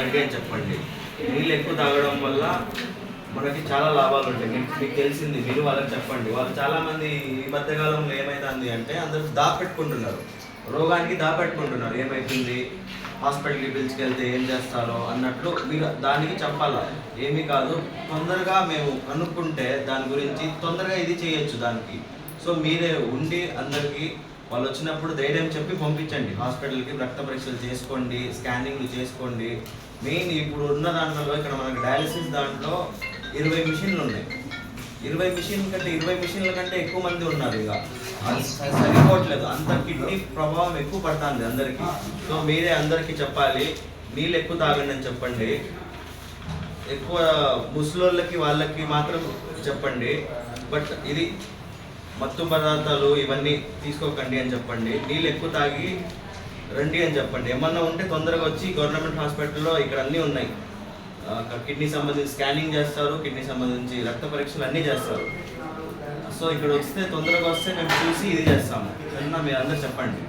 అంటే అని చెప్పండి. నీళ్ళు ఎక్కువ తాగడం వల్ల మనకి చాలా లాభాలు ఉంటాయి. మీకు తెలిసింది, మీరు వాళ్ళకి చెప్పండి. వాళ్ళు చాలామంది ఈ మధ్యకాలంలో ఏమవుతుంది అంటే అందరూ దాపెట్టుకుంటున్నారు, రోగానికి దాపెట్టుకుంటున్నారు. ఏమవుతుంది, హాస్పిటల్కి పిలుచుకెళ్తే ఏం చేస్తారో అన్నట్లు మీరు దానికి చెప్పాలా. ఏమీ కాదు, తొందరగా మేము కనుక్కుంటే దాని గురించి తొందరగా ఇది చేయొచ్చు దానికి. సో మీరే ఉండి అందరికీ వాళ్ళు వచ్చినప్పుడు ధైర్యం చెప్పి పంపించండి హాస్పిటల్కి. రక్త పరీక్షలు చేసుకోండి, స్కానింగ్లు చేసుకోండి. మెయిన్ ఇప్పుడు ఉన్న దాంట్లో ఇక్కడ మనకి డయాలసిస్ దాంట్లో 20 మిషన్లు ఉన్నాయి. 20 మిషన్ల కంటే ఎక్కువ మంది ఉన్నారు. ఇక సరిపోవట్లేదు, అంత కిడ్నీ ప్రభావం ఎక్కువ పడుతుంది అందరికీ. సో మీరే అందరికీ చెప్పాలి, నీళ్ళు ఎక్కువ తాగండి అని చెప్పండి. ఎక్కువ ముసలోళ్ళకి వాళ్ళకి మాత్రం చెప్పండి. బట్ ఇది మత్తు పదార్థాలు ఇవన్నీ తీసుకోకండి అని చెప్పండి. నీళ్ళు ఎక్కువ తాగి రండి అని చెప్పండి. ఏమన్నా ఉంటే తొందరగా వచ్చి గవర్నమెంట్ హాస్పిటల్లో ఇక్కడ అన్నీ ఉన్నాయి. కిడ్నీ సంబంధించి స్కానింగ్ చేస్తారు, కిడ్నీ సంబంధించి రక్త పరీక్షలు అన్నీ చేస్తారు. సో ఇక్కడ వస్తే తొందరగా వస్తే మేము చూసి ఇది చేస్తాము. సరేనా, మీరు అందరూ చెప్పండి.